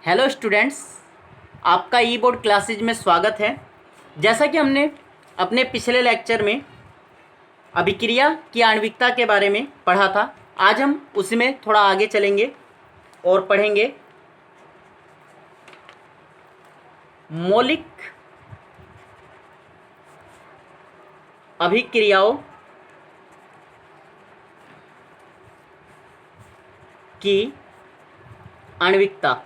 Hello students, आपका ई board classes में स्वागत है। जैसा कि हमने अपने पिछले लेक्चर में अभिक्रिया की आणविकता के बारे में पढ़ा था, आज हम उसी में थोड़ा आगे चलेंगे और पढ़ेंगे मौलिक अभिक्रियाओं की आणविकता।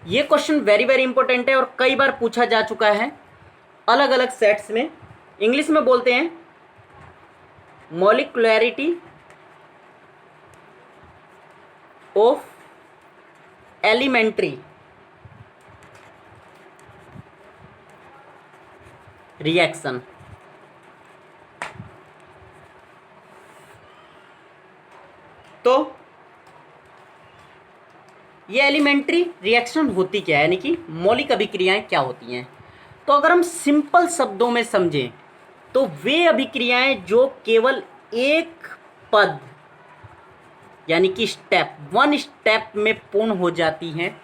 ये क्वेश्चन वेरी इंपॉर्टेंट है और कई बार पूछा जा चुका है अलग अलग सेट्स में। इंग्लिश में बोलते हैं मॉलिक्युलैरिटी ऑफ एलिमेंट्री रिएक्शन। तो ये एलिमेंट्री रिएक्शन होती क्या है, यानी कि मौलिक अभिक्रियाएं क्या होती हैं। तो अगर हम सिंपल शब्दों में समझें तो वे अभिक्रियाएं जो केवल एक पद यानी कि वन स्टेप में पूर्ण हो जाती हैं,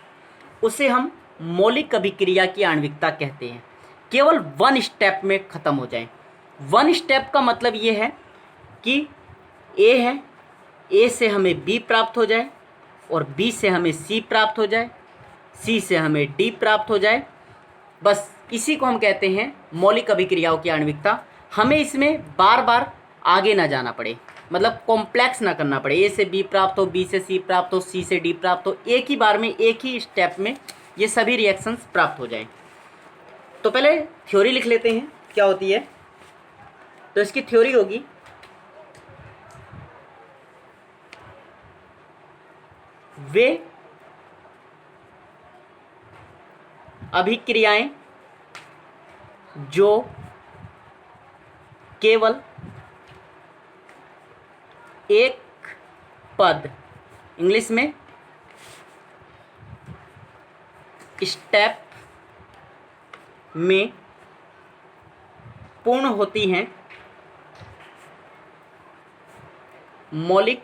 उसे हम मौलिक अभिक्रिया की आणविकता कहते हैं। केवल वन स्टेप में ख़त्म हो जाए। वन स्टेप का मतलब ये है कि ए है, ए से हमें बी प्राप्त हो जाए और बी से हमें सी प्राप्त हो जाए, सी से हमें डी प्राप्त हो जाए। बस इसी को हम कहते हैं मौलिक अभिक्रियाओं की आणविकता। हमें इसमें बार बार आगे ना जाना पड़े, मतलब कॉम्प्लेक्स ना करना पड़े। ए से बी प्राप्त हो, बी से सी प्राप्त हो, सी से डी प्राप्त हो, एक ही बार में एक ही स्टेप में ये सभी रिएक्शंस प्राप्त हो जाए। तो पहले थ्योरी लिख लेते हैं क्या होती है। तो इसकी थ्योरी होगी वे अभिक्रियाएं जो केवल एक पद, इंग्लिश में स्टेप में पूर्ण होती हैं, मौलिक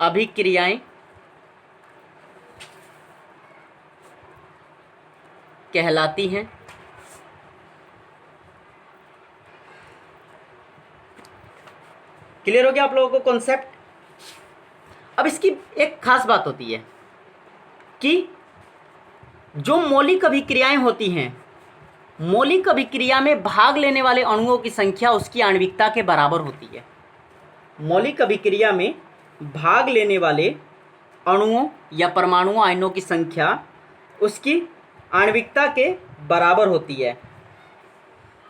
अभिक्रियाएं कहलाती हैं। क्लियर हो गया आप लोगों को कॉन्सेप्ट। अब इसकी एक खास बात होती है कि जो मौलिक अभिक्रियाएं होती हैं, मौलिक अभिक्रिया में भाग लेने वाले अणुओं की संख्या उसकी आणविकता के बराबर होती है। मौलिक अभिक्रिया में भाग लेने वाले अणुओं या परमाणुओं, आयनों की संख्या उसकी आणविकता के बराबर होती है।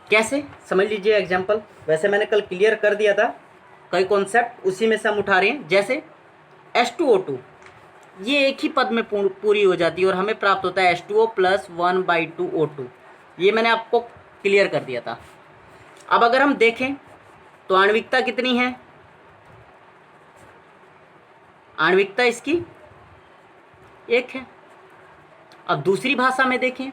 कैसे, समझ लीजिए एग्जाम्पल। वैसे मैंने कल क्लियर कर दिया था कई कॉन्सेप्ट, उसी में से हम उठा रहे हैं। जैसे H2O2, ये एक ही पद में पूरी हो जाती है और हमें प्राप्त होता है H2O + 1/2 O2। ये मैंने आपको क्लियर कर दिया था। अब अगर हम देखें तो आणविकता कितनी है, आणविकता इसकी एक है। अब दूसरी भाषा में देखें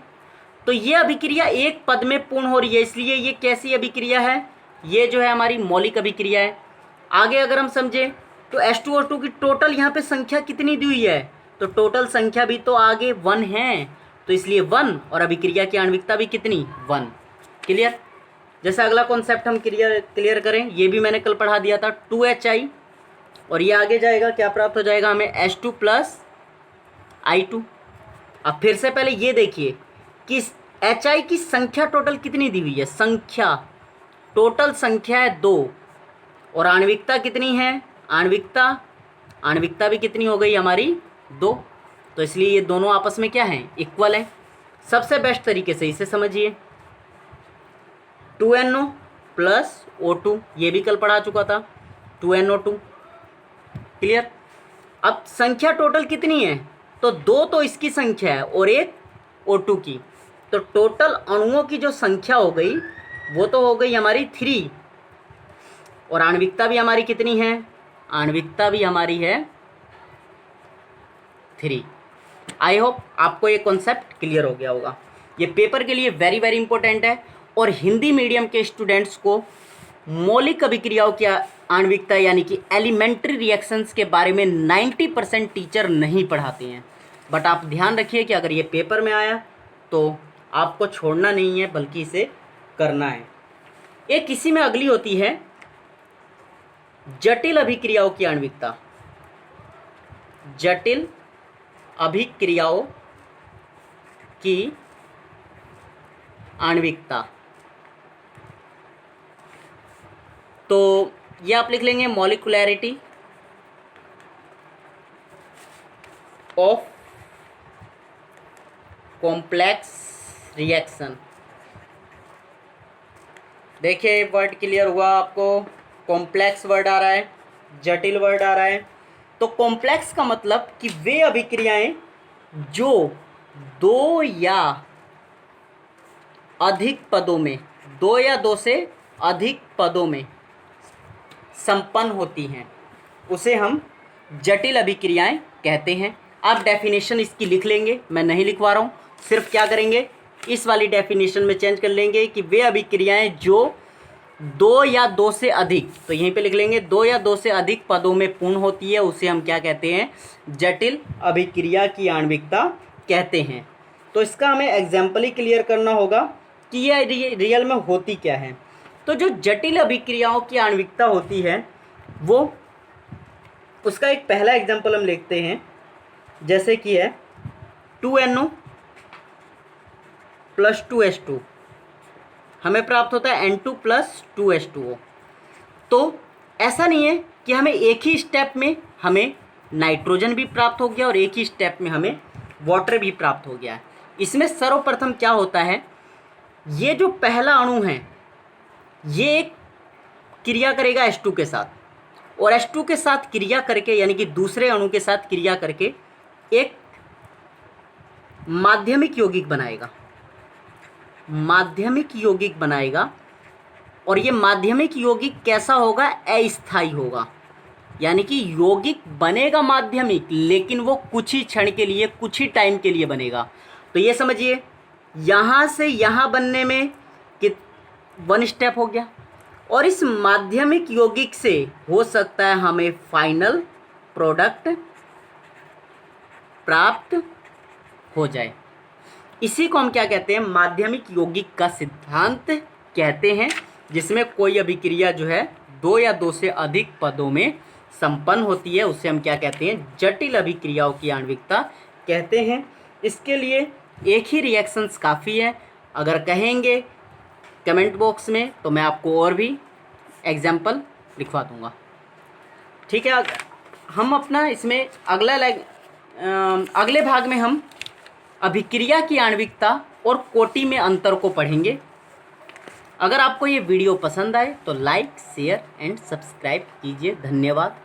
तो ये अभिक्रिया एक पद में पूर्ण हो रही है, इसलिए ये कैसी अभिक्रिया है, ये जो है हमारी मौलिक अभिक्रिया है। आगे अगर हम समझें तो H2O2 की टोटल यहाँ पे संख्या कितनी दी हुई है, तो टोटल संख्या भी तो आगे 1 है, तो इसलिए 1 और अभिक्रिया की आणविकता भी कितनी, 1। क्लियर। जैसे अगला कॉन्सेप्ट हम क्लियर करें, ये भी मैंने कल पढ़ा दिया था, 2HI, और ये आगे जाएगा, क्या प्राप्त हो जाएगा हमें, H2 + I2। अब फिर से पहले ये देखिए कि HI की संख्या टोटल कितनी दी हुई है, संख्या टोटल संख्या है 2 और आणविकता कितनी है, आणविकता भी कितनी हो गई हमारी, 2। तो इसलिए ये दोनों आपस में क्या हैं, इक्वल है। सबसे बेस्ट तरीके से इसे समझिए, 2NO + O2, ये भी कल पढ़ा चुका था, 2NO2। क्लियर। अब संख्या टोटल कितनी है, तो 2 तो इसकी संख्या है और 1 O2 की, तो टोटल अणुओं की जो संख्या हो गई वो तो हो गई हमारी 3, और आणविकता भी हमारी कितनी है, आणविकता भी हमारी है 3। आई होप आपको ये कॉन्सेप्ट क्लियर हो गया होगा। ये पेपर के लिए वेरी इंपॉर्टेंट है और हिंदी मीडियम के स्टूडेंट्स को मौलिक अभिक्रियाओं की आणविकता यानी कि एलिमेंट्री रिएक्शंस के बारे में 90% टीचर नहीं पढ़ाते हैं। बट आप ध्यान रखिए कि अगर ये पेपर में आया तो आपको छोड़ना नहीं है बल्कि इसे करना है। एक इसी में अगली होती है जटिल अभिक्रियाओं की आणविकता। जटिल अभिक्रियाओं की आणविकता, तो ये आप लिख लेंगे मॉलिक्यूलैरिटी ऑफ कॉम्प्लेक्स रिएक्शन। देखिए वर्ड क्लियर हुआ आपको, कॉम्प्लेक्स वर्ड आ रहा है, जटिल वर्ड आ रहा है। तो कॉम्प्लेक्स का मतलब कि वे अभिक्रियाएं जो दो या अधिक पदों में, दो या दो से अधिक पदों में संपन्न होती हैं, उसे हम जटिल अभिक्रियाएं कहते हैं। आप डेफिनेशन इसकी लिख लेंगे, मैं नहीं लिखवा रहा हूँ, सिर्फ क्या करेंगे इस वाली डेफिनेशन में चेंज कर लेंगे कि वे अभिक्रियाएं जो दो या दो से अधिक, तो यहीं पे लिख लेंगे दो या दो से अधिक पदों में पूर्ण होती है, उसे हम क्या कहते हैं, जटिल अभिक्रिया की आणविकता कहते हैं। तो इसका हमें एग्जाम्पल ही क्लियर करना होगा कि यह रियल में होती क्या है। तो जो जटिल अभिक्रियाओं की आणविकता होती है वो, उसका एक पहला एग्जाम्पल हम लिखते हैं, जैसे कि है 2NO + 2H2, हमें प्राप्त होता है N2 + 2H2O। तो ऐसा नहीं है कि हमें एक ही स्टेप में हमें नाइट्रोजन भी प्राप्त हो गया और एक ही स्टेप में हमें वाटर भी प्राप्त हो गया है। इसमें सर्वप्रथम क्या होता है, ये जो पहला अणु है ये एक क्रिया करेगा H2 के साथ, और H2 के साथ क्रिया करके यानी कि दूसरे अणु के साथ क्रिया करके एक माध्यमिक यौगिक बनाएगा, माध्यमिक यौगिक बनाएगा। और ये माध्यमिक यौगिक कैसा होगा, अस्थायी होगा, यानी कि यौगिक बनेगा माध्यमिक लेकिन वो कुछ ही क्षण के लिए, कुछ ही टाइम के लिए बनेगा। तो ये समझिए यहाँ से यहाँ बनने में कि 1 स्टेप हो गया, और इस माध्यमिक यौगिक से हो सकता है हमें फाइनल प्रोडक्ट प्राप्त हो जाए। इसी को हम क्या कहते हैं, माध्यमिक यौगिक का सिद्धांत कहते हैं, जिसमें कोई अभिक्रिया जो है दो या दो से अधिक पदों में संपन्न होती है, उसे हम क्या कहते हैं, जटिल अभिक्रियाओं की आणविकता कहते हैं। इसके लिए एक ही रिएक्शंस काफ़ी है। अगर कहेंगे कमेंट बॉक्स में तो मैं आपको और भी एग्जाम्पल लिखवा दूंगा। ठीक है, हम अपना इसमें अगले भाग में हम अभिक्रिया की आणविकता और कोटि में अंतर को पढ़ेंगे। अगर आपको ये वीडियो पसंद आए तो लाइक, शेयर एंड सब्सक्राइब कीजिए। धन्यवाद।